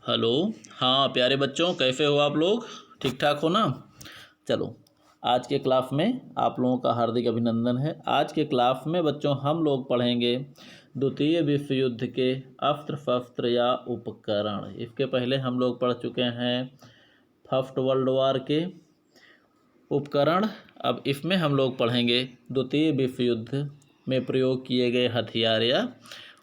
Hello. हाँ प्यारे बच्चों, कैसे हो आप लोग? ठीक ठाक हो ना? चलो, आज के क्लास में आप लोगों का हार्दिक अभिनंदन है। आज के क्लास में बच्चों हम लोग पढ़ेंगे द्वितीय विश्व युद्ध के अस्त्र शस्त्र या उपकरण। इसके पहले हम लोग पढ़ चुके हैं फर्स्ट वर्ल्ड वॉर के उपकरण। अब इसमें हम लोग पढ़ेंगे द्वितीय विश्व युद्ध में प्रयोग किए गए हथियार या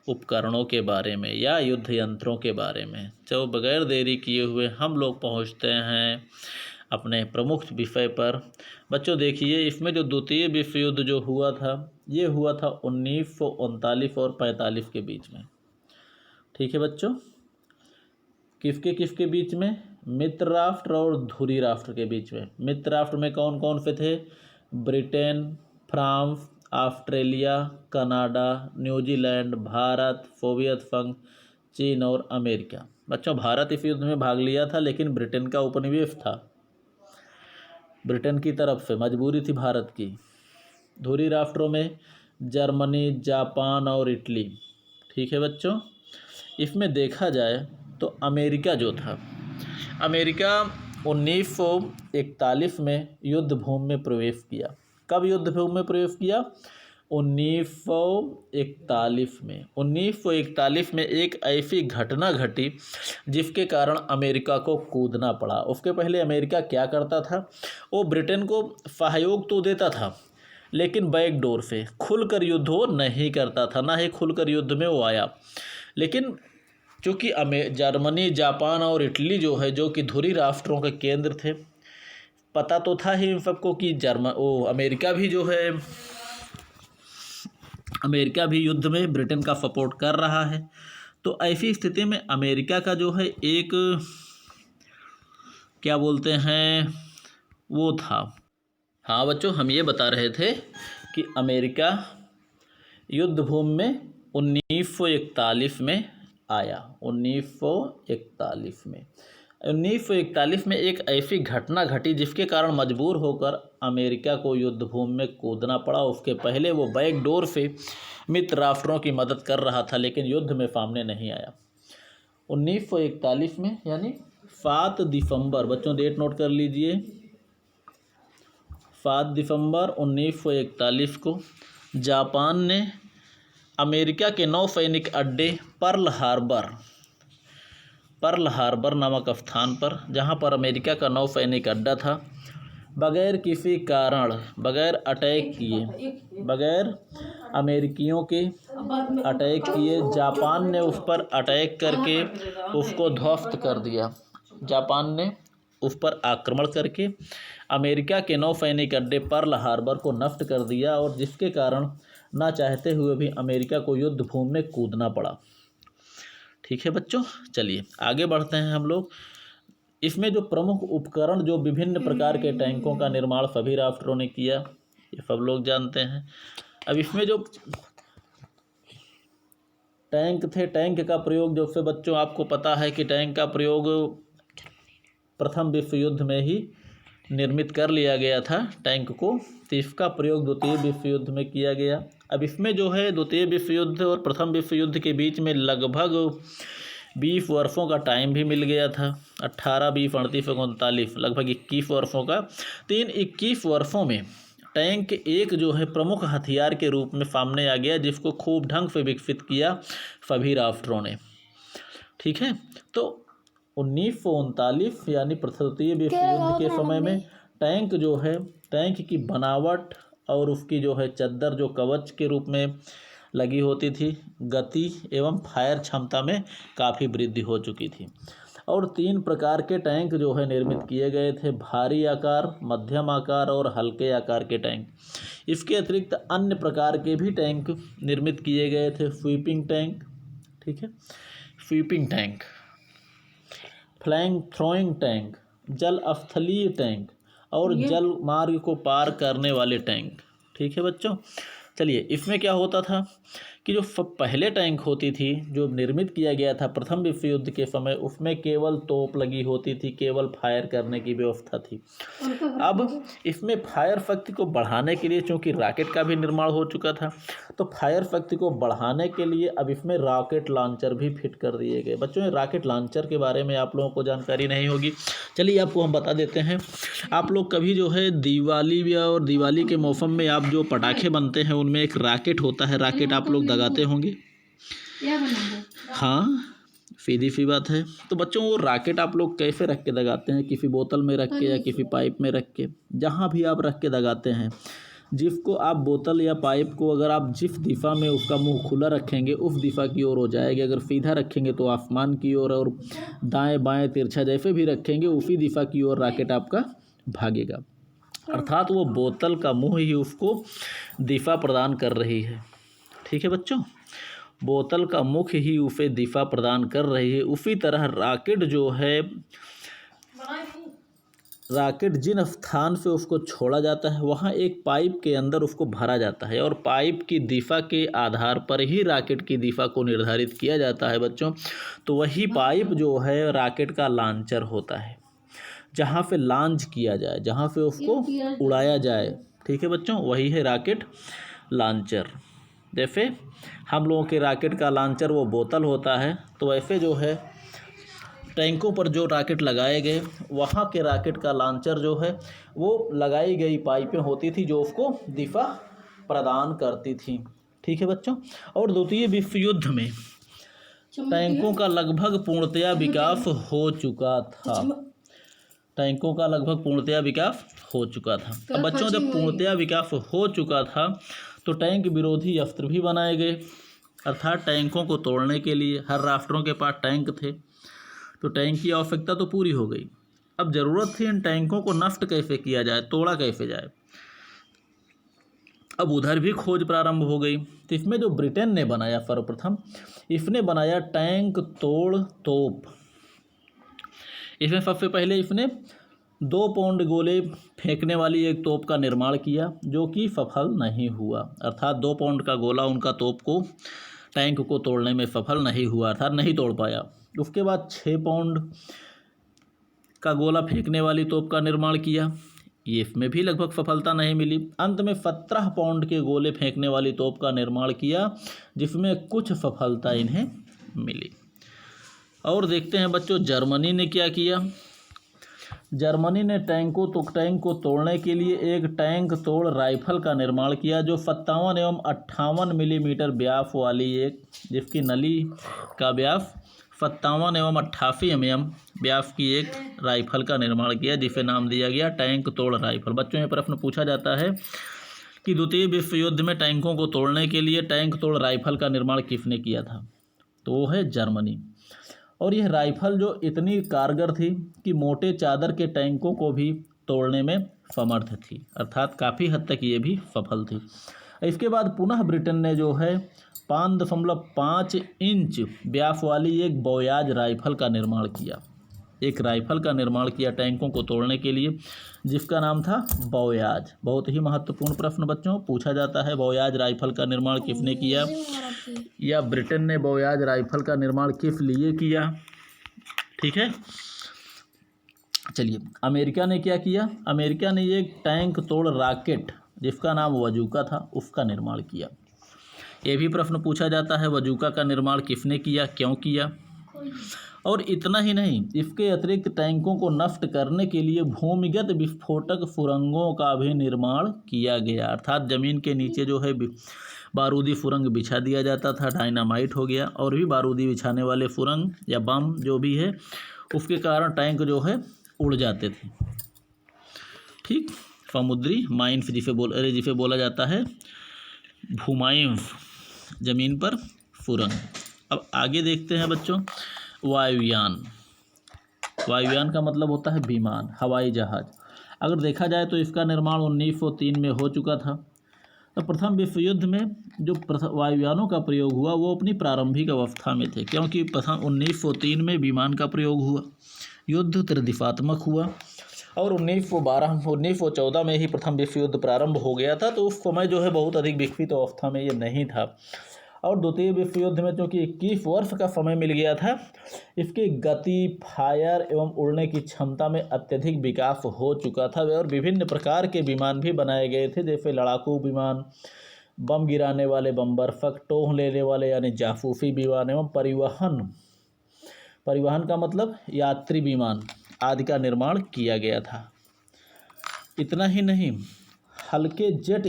उपकरणों के बारे में या युद्ध यंत्रों के बारे में। चलो, बगैर देरी किए हुए हम लोग पहुंचते हैं अपने प्रमुख विषय पर। बच्चों देखिए, इसमें जो द्वितीय विश्व युद्ध जो हुआ था, ये हुआ था 1939 और 45 के बीच में। ठीक है बच्चों, किसके बीच में? मित्र राष्ट्र और धुरी राष्ट्र के बीच में। मित्र राष्ट्र में कौन कौन से थे? Britain, France, Australia, Canada, New Zealand, Bharat, Soviet संघ, चीन और अमेरिका। बच्चों, भारत इस युद्ध में भाग लिया था, लेकिन ब्रिटेन का उपनिवेश था। ब्रिटेन की तरफ से मजबूरी थी भारत की। धुरी राष्ट्रों में जर्मनी, जापान और इटली। ठीक है बच्चों, इसमें देखा जाए तो अमेरिका जो था, अमेरिका 1941 में युद्ध भूमि में प्रवेश किया। कब युद्ध भूमि में प्रवेश किया? 1941 में। 1941 में एक ऐसी घटना घटी जिसके कारण अमेरिका को कूदना पड़ा। उसके पहले अमेरिका क्या करता था? वो ब्रिटेन को सहयोग तो देता था, लेकिन बैकडोर से खुलकर युद्ध वो नहीं करता था, ना ही खुलकर युद्ध में वो आया। लेकिन चूँकि जर्मनी, जापान और इटली जो है, जो कि धुरी राष्ट्रों के केंद्र थे, पता तो था ही इन सबको कि अमेरिका भी युद्ध में ब्रिटेन का सपोर्ट कर रहा है। तो ऐसी स्थिति में अमेरिका का जो है एक क्या बोलते हैं वो था। हाँ बच्चों, हम ये बता रहे थे कि अमेरिका युद्ध भूमि में 1941 में आया। 1941 में एक ऐसी घटना घटी जिसके कारण मजबूर होकर अमेरिका को युद्ध भूमि में कूदना पड़ा। उसके पहले वो बैकडोर से मित्र राष्ट्रों की मदद कर रहा था, लेकिन युद्ध में सामने नहीं आया। 1941 में यानी 7 दिसंबर, बच्चों डेट नोट कर लीजिए, 7 दिसंबर 1941 को जापान ने अमेरिका के नौसैनिक अड्डे पर्ल हार्बर नामक स्थान पर, जहां पर अमेरिका का नौसैनिक अड्डा था, बगैर किसी कारण, बगैर अमेरिकियों के अटैक किए, जापान ने उस पर अटैक करके उसको ध्वस्त कर दिया। जापान ने उस पर आक्रमण करके अमेरिका के नौसैनिक अड्डे पर्ल हार्बर को नष्ट कर दिया, और जिसके कारण ना चाहते हुए भी अमेरिका को युद्ध भूमि में कूदना पड़ा। ठीक है बच्चों, चलिए आगे बढ़ते हैं हम लोग। इसमें जो प्रमुख उपकरण, जो विभिन्न प्रकार के टैंकों का निर्माण सभी राष्ट्रों ने किया, ये सब लोग जानते हैं। अब इसमें जो टैंक थे, टैंक का प्रयोग जो से बच्चों आपको पता है कि टैंक का प्रयोग प्रथम विश्व युद्ध में ही निर्मित कर लिया गया था टैंक को, तो इसका प्रयोग द्वितीय विश्व युद्ध में किया गया। अब इसमें जो है द्वितीय विश्व युद्ध और प्रथम विश्व युद्ध के बीच में लगभग 20 वर्षों का टाइम भी मिल गया था। 18, 20, 38, 39, लगभग 21 वर्षों का। तो इन 21 वर्षों में टैंक एक जो है प्रमुख हथियार के रूप में सामने आ गया, जिसको खूब ढंग से विकसित किया सभी राष्ट्रों ने। ठीक है, तो 1939 यानी द्वितीय विश्व युद्ध के समय में टैंक जो है, टैंक की बनावट और उसकी जो है चद्दर जो कवच के रूप में लगी होती थी, गति एवं फायर क्षमता में काफ़ी वृद्धि हो चुकी थी। और 3 प्रकार के टैंक जो है निर्मित किए गए थे: भारी आकार, मध्यम आकार और हल्के आकार के टैंक। इसके अतिरिक्त अन्य प्रकार के भी टैंक निर्मित किए गए थे। स्वीपिंग टैंक, ठीक है, sweeping tank, flank throwing tank, जल स्थलीय टैंक और जल मार्ग को पार करने वाले टैंक। ठीक है बच्चों, चलिए इसमें क्या होता था कि जो पहले टैंक होती थी, जो निर्मित किया गया था प्रथम विश्व युद्ध के समय, उसमें केवल तोप लगी होती थी, केवल फायर करने की व्यवस्था थी। अब इसमें फायर शक्ति को बढ़ाने के लिए, चूँकि रॉकेट का भी निर्माण हो चुका था, तो फायर शक्ति को बढ़ाने के लिए अब इसमें रॉकेट लॉन्चर भी फिट कर दिए गए। बच्चों, ये रॉकेट लॉन्चर के बारे में आप लोगों को जानकारी नहीं होगी, चलिए आपको हम बता देते हैं। आप लोग कभी जो है दिवाली और दिवाली के मौसम में आप जो पटाखे बनते हैं उनमें एक रॉकेट होता है, रॉकेट आप लोग दगाते होंगे। हाँ, सीधी सी बात है। तो बच्चों, वो रॉकेट आप लोग कैसे रख के दगाते हैं? किसी बोतल में रख के या किसी पाइप में रख के, जहाँ भी आप रख के दगाते हैं, जिसको आप बोतल या पाइप को अगर आप जिस दिशा में उसका मुंह खुला रखेंगे उस दिशा की ओर हो जाएगी, अगर सीधा रखेंगे तो आसमान की ओर, और दाएं बाएं तिरछा जैसे भी रखेंगे उसी दिशा की ओर रॉकेट आपका भागेगा। अर्थात वो बोतल का मुंह ही उसको दिशा प्रदान कर रही है। ठीक है बच्चों, बोतल का मुख ही उसे दिशा प्रदान कर रही है। उसी तरह रॉकेट जो है, रॉकेट जिन स्थान से उसको छोड़ा जाता है वहाँ एक पाइप के अंदर उसको भरा जाता है, और पाइप की दिशा के आधार पर ही रॉकेट की दिशा को निर्धारित किया जाता है बच्चों। तो वही पाइप जो है रॉकेट का लॉन्चर होता है, जहाँ पे लॉन्च किया जाए, जहाँ पे उसको उड़ाया जाए। ठीक है बच्चों, वही है रॉकेट लॉन्चर। जैसे हम लोगों के रॉकेट का लॉन्चर वो बोतल होता है, तो वैसे जो है टैंकों पर जो रॉकेट लगाए गए, वहाँ के रॉकेट का लॉन्चर जो है वो लगाई गई पाइपें होती थी जो उसको दिशा प्रदान करती थी। ठीक है बच्चों, और द्वितीय विश्व युद्ध में टैंकों का लगभग पूर्णतया विकास हो चुका था। टैंकों का लगभग पूर्णतया विकास हो चुका था। अब बच्चों, जब पूर्णतया विकास हो चुका था तो टैंक विरोधी अस्त्र भी बनाए गए, अर्थात टैंकों को तोड़ने के लिए हर राष्ट्रों के पास टैंक थे, तो टैंक की आवश्यकता तो पूरी हो गई। अब ज़रूरत थी इन टैंकों को नष्ट कैसे किया जाए, तोड़ा कैसे जाए। अब उधर भी खोज प्रारंभ हो गई। तो इसमें जो ब्रिटेन ने बनाया सर्वप्रथम, इसने बनाया टैंक तोड़ तोप। इसमें सबसे पहले इसने 2 पाउंड गोले फेंकने वाली एक तोप का निर्माण किया, जो कि सफल नहीं हुआ। अर्थात 2 पाउंड का गोला उनका तोप को, टैंक को तोड़ने में सफल नहीं हुआ, अर्थात नहीं तोड़ पाया। उसके बाद 6 पाउंड का गोला फेंकने वाली तोप का निर्माण किया, ये इसमें भी लगभग सफलता नहीं मिली। अंत में 17 पाउंड के गोले फेंकने वाली तोप का निर्माण किया, जिसमें कुछ सफलता इन्हें मिली। और देखते हैं बच्चों, जर्मनी ने क्या किया। जर्मनी ने टैंक को तोड़ने के लिए एक टैंक तोड़ राइफल का निर्माण किया, जो 57 एवं 58 मिलीमीटर व्यास वाली एक, जिसकी नली का व्यास 57 एवं 88 mm व्यास की एक राइफल का निर्माण किया, जिसे नाम दिया गया टैंक तोड़ राइफल। बच्चों, ये प्रश्न पूछा जाता है कि द्वितीय विश्व युद्ध में टैंकों को तोड़ने के लिए टैंक तोड़ राइफल का निर्माण किसने किया था, तो वो है जर्मनी। और यह राइफल जो इतनी कारगर थी कि मोटे चादर के टैंकों को भी तोड़ने में समर्थ थी, अर्थात काफ़ी हद तक ये भी सफल थी। इसके बाद पुनः ब्रिटेन ने जो है 5.5 इंच व्यास वाली एक बोयाज राइफल का निर्माण किया। एक राइफल का निर्माण किया टैंकों को तोड़ने के लिए, जिसका नाम था बोयाज। बहुत ही महत्वपूर्ण प्रश्न बच्चों पूछा जाता है, बोयाज राइफल का निर्माण किसने किया, या ब्रिटेन ने बोयाज राइफल का निर्माण किस लिए किया। ठीक है, चलिए अमेरिका ने क्या किया। अमेरिका ने एक टैंक तोड़ रॉकेट, जिसका नाम वजूका था, उसका निर्माण किया। ये भी प्रश्न पूछा जाता है, वजूका का निर्माण किसने किया, क्यों किया। और इतना ही नहीं, इसके अतिरिक्त टैंकों को नष्ट करने के लिए भूमिगत विस्फोटक सुरंगों का भी निर्माण किया गया, अर्थात ज़मीन के नीचे जो है बारूदी सुरंग बिछा दिया जाता था, डायनामाइट हो गया, और भी बारूदी बिछाने वाले सुरंग या बम जो भी है, उसके कारण टैंक जो है उड़ जाते थे। ठीक, समुद्री माइंस जिसे बोला जाता है भूमाइंस, ज़मीन पर सुरंग। अब आगे देखते हैं बच्चों, वायुयान। वायुयान का मतलब होता है विमान, हवाई जहाज़। अगर देखा जाए तो इसका निर्माण 1903 में हो चुका था। तो प्रथम विश्व युद्ध में जो वायुयानों का प्रयोग हुआ वो अपनी प्रारंभिक अवस्था में थे, क्योंकि प्रथम 1903 में विमान का प्रयोग हुआ, युद्ध त्रिदिशात्मक हुआ, और 1914 में ही प्रथम विश्व युद्ध प्रारंभ हो गया था। तो उस समय जो है बहुत अधिक विकसित अवस्था में ये नहीं था। और द्वितीय विश्व युद्ध में चूँकि 21 वर्ष का समय मिल गया था, इसकी गति, फायर एवं उड़ने की क्षमता में अत्यधिक विकास हो चुका था और विभिन्न प्रकार के विमान भी बनाए गए थे, जैसे लड़ाकू विमान, बम गिराने वाले बम्बरफक, टोह लेने वाले यानी जासूसी विमान एवं परिवहन का मतलब यात्री विमान आदि का निर्माण किया गया था। इतना ही नहीं, हल्के जेट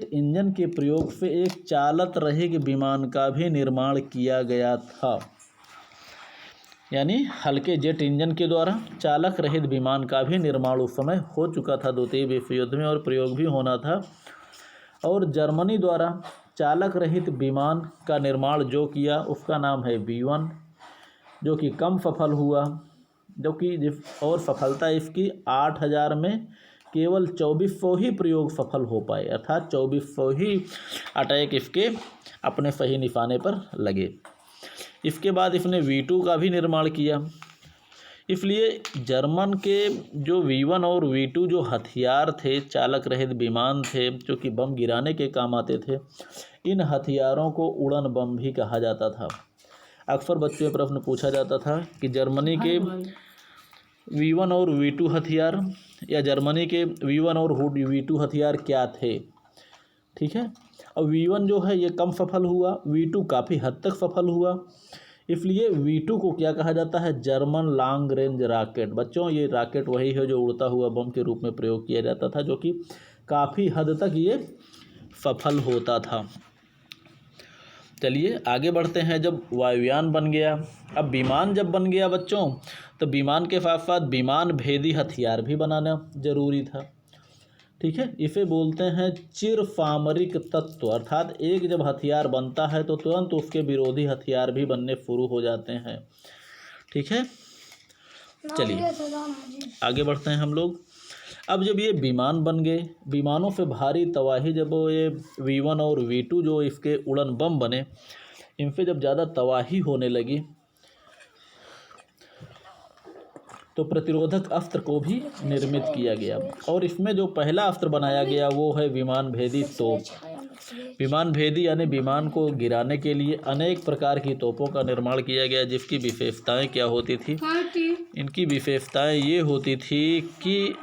इंजन के प्रयोग से एक चालक रहित विमान का भी निर्माण किया गया था। यानी हल्के जेट इंजन के द्वारा चालक रहित विमान का भी निर्माण उस समय हो चुका था द्वितीय विश्व युद्ध में, और प्रयोग भी होना था। और जर्मनी द्वारा चालक रहित विमान का निर्माण जो किया उसका नाम है V1, जो कि कम सफल हुआ, जो कि और सफलता इसकी 8000 में केवल 2400 ही प्रयोग सफल हो पाए, अर्थात 2400 ही अटैक इसके अपने सही निशाने पर लगे। इसके बाद इसने V2 का भी निर्माण किया। इसलिए जर्मन के जो V1 और V2 जो हथियार थे, चालक रहित विमान थे जो कि बम गिराने के काम आते थे, इन हथियारों को उड़न बम भी कहा जाता था। अक्सर बच्चों में प्रश्न पूछा जाता था कि जर्मनी के V1 और V2 हथियार या जर्मनी के V1 और V2 हथियार क्या थे। ठीक है, और V1 जो है ये कम सफल हुआ, V2 काफ़ी हद तक सफल हुआ। इसलिए V2 को क्या कहा जाता है, जर्मन लॉन्ग रेंज रॉकेट। बच्चों ये रॉकेट वही है जो उड़ता हुआ बम के रूप में प्रयोग किया जाता था, जो कि काफ़ी हद तक ये सफल होता था। चलिए आगे बढ़ते हैं। जब वायुयान बन गया, अब विमान जब बन गया बच्चों, तो विमान के साथ साथ विमान भेदी हथियार भी बनाना जरूरी था। ठीक है, इसे बोलते हैं चिर सामरिक तत्व, अर्थात एक जब हथियार बनता है तो तुरंत उसके विरोधी हथियार भी बनने शुरू हो जाते हैं। ठीक है, चलिए आगे बढ़ते हैं हम लोग। अब जब ये विमान बन गए, विमानों से भारी तबाही, जब ये V1 और V2 जो इसके उड़न बम बने, इनसे जब ज़्यादा तबाही होने लगी तो प्रतिरोधक अस्त्र को भी निर्मित किया गया, और इसमें जो पहला अस्त्र बनाया गया वो है विमान भेदी तोप। विमान भेदी यानी विमान को गिराने के लिए अनेक प्रकार की तोपों का निर्माण किया गया, जिसकी विशेषताएं क्या होती थी। इनकी विशेषताएं ये होती थी कि